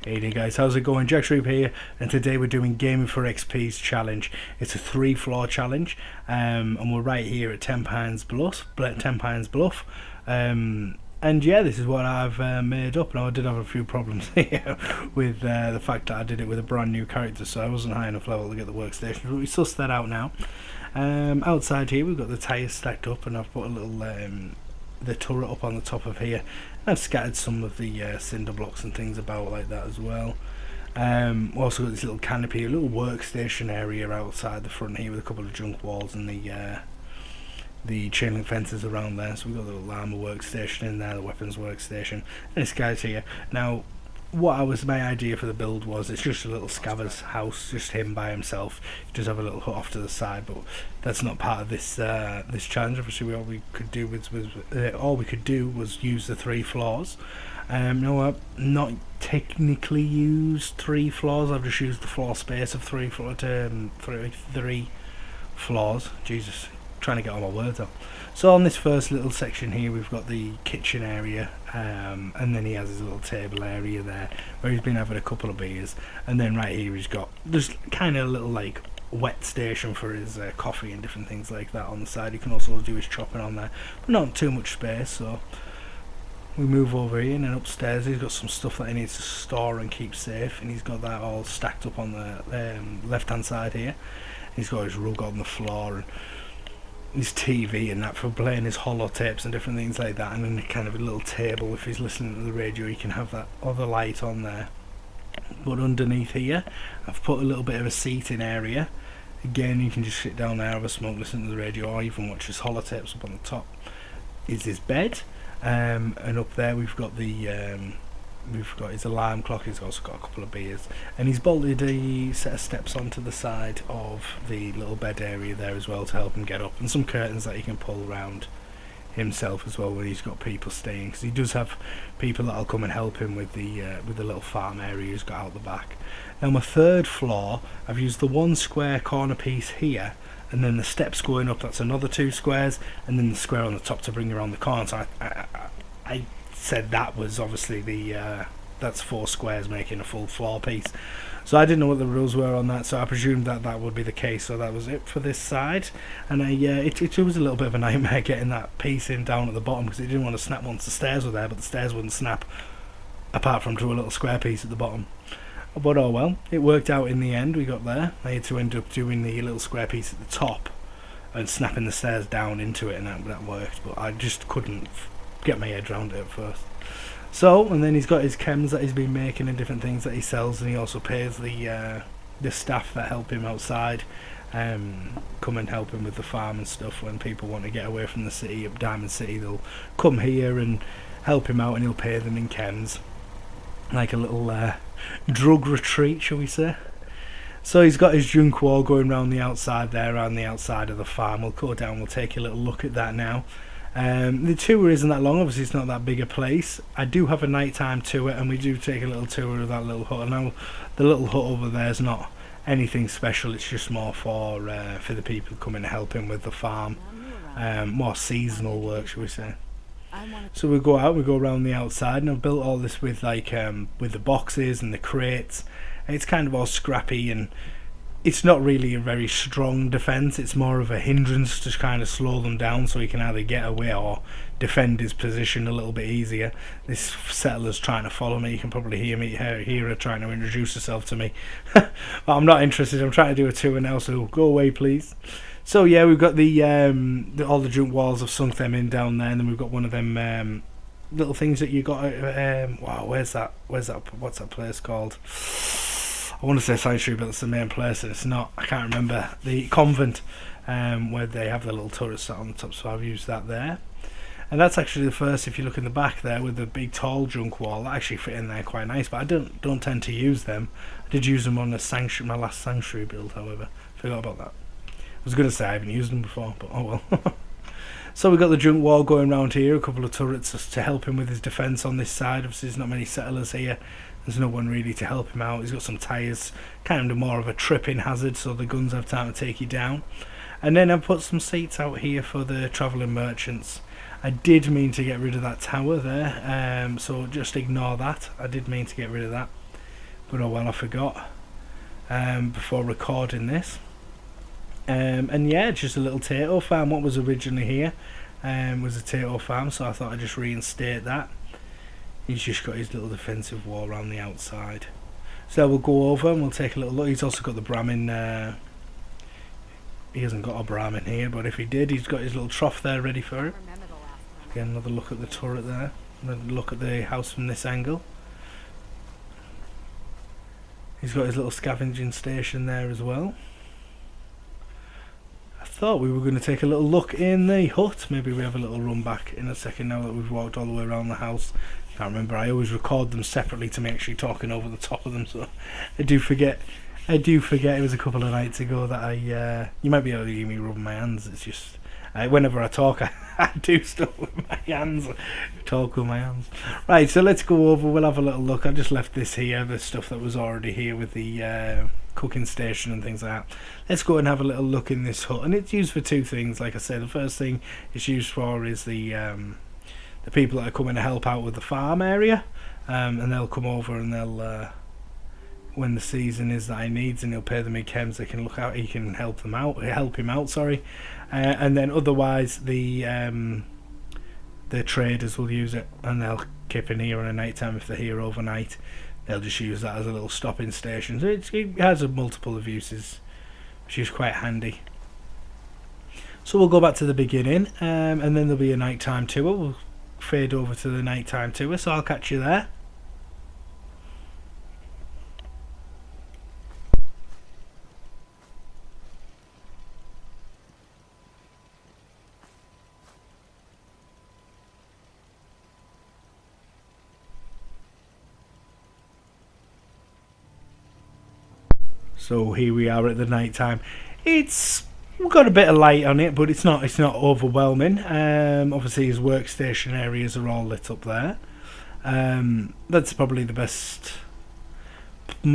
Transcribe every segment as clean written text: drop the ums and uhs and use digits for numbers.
Hey guys, how's it going? G4XP here, and today we're doing G4XP's challenge. It's a 3-floor challenge, and we're right here at Tenpines Bluff. And yeah, this is what I've made up. Now I did have a few problems here with the fact that I did it with a brand new character, so I wasn't high enough level to get the workstation, but we sussed that out now. Outside here we've got the tyres stacked up, and I've put a little the turret up on the top of here. I've scattered some of the cinder blocks and things about like that as well. Also got this little canopy, a little workstation area outside the front here with a couple of junk walls and the chain link fences around there. So we've got the little armor workstation in there, the weapons workstation, and this guy's here. Now, my idea for the build was, it's just a little scaver's house, just him by himself. He does have a little hut off to the side, but that's not part of this this challenge. Obviously, all we could do was use the 3 floors. No, I've not technically used 3 floors. I've just used the floor space of 3 floors. Jesus, trying to get all my words out. So on this first little section here we've got the kitchen area, and then he has his little table area there where he's been having a couple of beers, and then right here he's got just kind of a little like wet station for his coffee and different things like that on the side. He can also do his chopping on there, but not too much space. So we move over here, and then upstairs he's got some stuff that he needs to store and keep safe, and he's got that all stacked up on the left hand side here. He's got his rug on the floor and his TV and that for playing his holotapes and different things like that, and then kind of a little table if he's listening to the radio. He can have that other light on there. But underneath here I've put a little bit of a seating area. Again, you can just sit down there, have a smoke, listen to the radio, or even watch his holotapes. Up on the top is his bed, and up there we've got his alarm clock. He's also got a couple of beers, and he's bolted a set of steps onto the side of the little bed area there as well to help him get up, and some curtains that he can pull around himself as well when he's got people staying, because he does have people that'll come and help him with the little farm area he's got out the back. Now my 3rd floor, I've used the 1 square corner piece here, and then the steps going up, that's another 2 squares, and then the square on the top to bring around the corner. So I said that was obviously that's 4 squares making a full floor piece. So I didn't know what the rules were on that, so I presumed that would be the case. So that was it for this side, and it was a little bit of a nightmare getting that piece in down at the bottom, because it didn't want to snap once the stairs were there, but the stairs wouldn't snap apart from to a little square piece at the bottom. But oh well, it worked out in the end. We got there. I had to end up doing the little square piece at the top and snapping the stairs down into it, and that worked, but I just couldn't get my head around it at first. So, and then he's got his chems that he's been making and different things that he sells, and he also pays the staff that help him outside, come and help him with the farm and stuff. When people want to get away from the city, up Diamond City, they'll come here and help him out, and he'll pay them in chems, like a little drug retreat, shall we say. So he's got his junk wall going around the outside there, around the outside of the farm. We'll go down, we'll take a little look at that now. The tour isn't that long, obviously it's not that big a place. I do have a nighttime tour, and we do take a little tour of that little hut. Now the little hut over there is not anything special, it's just more for the people who come in and help him with the farm, more seasonal work, shall we say. So we go out, we go around the outside, and I've built all this with with the boxes and the crates, and it's kind of all scrappy, and it's not really a very strong defence. It's more of a hindrance to kind of slow them down, so he can either get away or defend his position a little bit easier. This settler's trying to follow me. You can probably hear her trying to introduce herself to me. But I'm not interested. I'm trying to do a tour now, so go away please. So yeah, we've got all the junk walls. I've sunk them in down there, and then we've got one of them little things that you got. Wow, what's that place called? I want to say Sanctuary, but that's the main place, and it's not. I can't remember. The convent, where they have the little turrets set on the top, so I've used that there. And that's actually the first, if you look in the back there with the big tall junk wall, that actually fit in there quite nice, but I don't tend to use them. I did use them on my last Sanctuary build, however. Forgot about that. I was going to say I haven't used them before, but oh well. So we've got the junk wall going around here, a couple of turrets just to help him with his defence on this side. Obviously there's not many settlers here. There's no one really to help him out. He's got some tyres, kind of more of a tripping hazard, so the guns have time to take you down. And then I've put some seats out here for the travelling merchants. I did mean to get rid of that tower there, so just ignore that. I did mean to get rid of that. but oh well, I forgot before recording this. And yeah, just a little potato farm. What was originally here was a potato farm, so I thought I'd just reinstate that. He's just got his little defensive wall around the outside. So we'll go over and we'll take a little look. He's also got the Brahmin. He hasn't got a Brahmin here, but if he did, he's got his little trough there ready for it. Again, another look at the turret there. Another look at the house from this angle. He's got his little scavenging station there as well. I thought we were going to take a little look in the hut. Maybe we have a little run back in a second now that we've walked all the way around the house. Can't remember. I always record them separately to make sure you're talking over the top of them, so I do forget. It was a couple of nights ago that you might be able to hear me rubbing my hands. It's just whenever I talk, I do stuff with my hands. Talk with my hands. Right, so let's go over. We'll have a little look. I just left this here, the stuff that was already here with the cooking station and things like that. Let's go and have a little look in this hut, and it's used for two things. Like I said, the first thing it's used for is the people that are coming to help out with the farm area, and they'll come over and they'll when the season is that he needs, and he'll pay them in chems. They can look out. He can help him out. Sorry, and then otherwise the traders will use it, and they'll kip in here on a night time if they're here overnight. They'll just use that as a little stopping station. So it has a multiple of uses, which is quite handy. So we'll go back to the beginning, and then there'll be a nighttime tour. We'll fade over to the nighttime tour, so I'll catch you there. So here we are at the night time. We've got a bit of light on it, but it's not overwhelming. Obviously his workstation areas are all lit up there. That's probably the best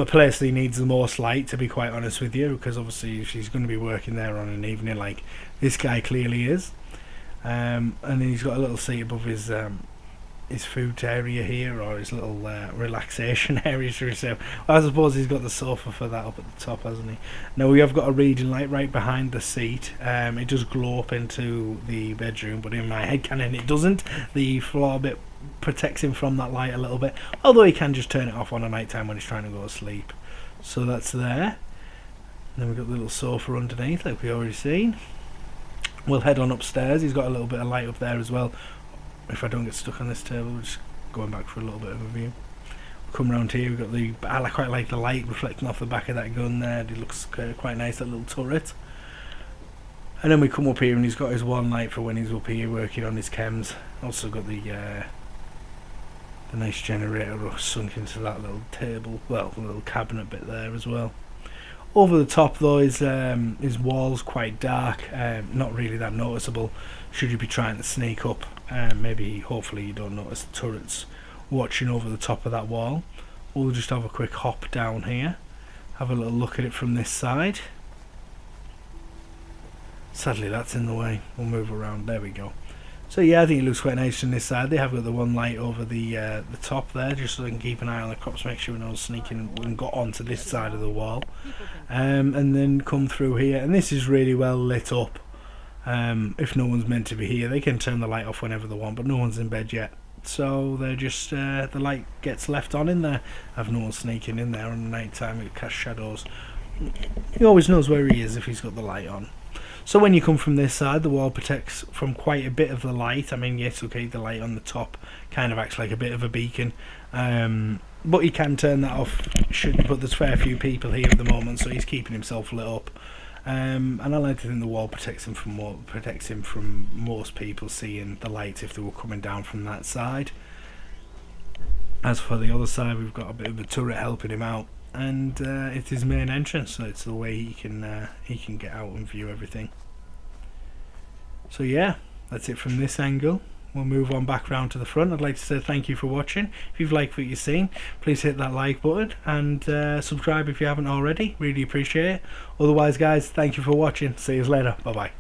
place that he needs the most light, to be quite honest with you, because obviously if he's going to be working there on an evening like this guy clearly is. And then he's got a little seat above his food area here, or his little relaxation area, should we say. Well, I suppose he's got the sofa for that up at the top, hasn't he? Now we have got a reading light right behind the seat. It does glow up into the bedroom, but in my head canon it doesn't. The floor bit protects him from that light a little bit, although he can just turn it off on a night time when he's trying to go to sleep. So that's there. And then we've got the little sofa underneath, like we already seen. We'll head on upstairs. He's got a little bit of light up there as well. If I don't get stuck on this table, just going back for a little bit of a view. We'll come around here. We've got I quite like the light reflecting off the back of that gun there. It looks quite nice, that little turret. And then we come up here, and he's got his one light for when he's up here working on his chems. Also got the nice generator sunk into that little table, well, the little cabinet bit there as well. Over the top though, his wall's quite dark, not really that noticeable should you be trying to sneak up. Hopefully you don't notice the turrets watching over the top of that wall. We'll just have a quick hop down here, have a little look at it from this side. Sadly that's in the way. We'll move around. There we go. So yeah, I think it looks quite nice from this side. They have got the one light over the top there, just so they can keep an eye on the crops, make sure no one's sneaking and got onto this side of the wall. And then come through here, and this is really well lit up. If no one's meant to be here, they can turn the light off whenever they want, but no one's in bed yet. So they're just, the light gets left on in there. Have no one sneaking in there on the night time. It casts shadows. He always knows where he is if he's got the light on. So when you come from this side, the wall protects from quite a bit of the light. I mean, yes, okay, the light on the top kind of acts like a bit of a beacon, but he can turn that off. But there's fair few people here at the moment, so he's keeping himself lit up. And I like to think the wall protects him from most people seeing the light if they were coming down from that side. As for the other side, we've got a bit of a turret helping him out. And it's his main entrance, so it's the way he can get out and view everything. So yeah, that's it from this angle. We'll move on back round to the front. I'd like to say thank you for watching. If you've liked what you've seen, please hit that like button and subscribe if you haven't already. Really appreciate it. Otherwise guys, thank you for watching. See you later. Bye bye.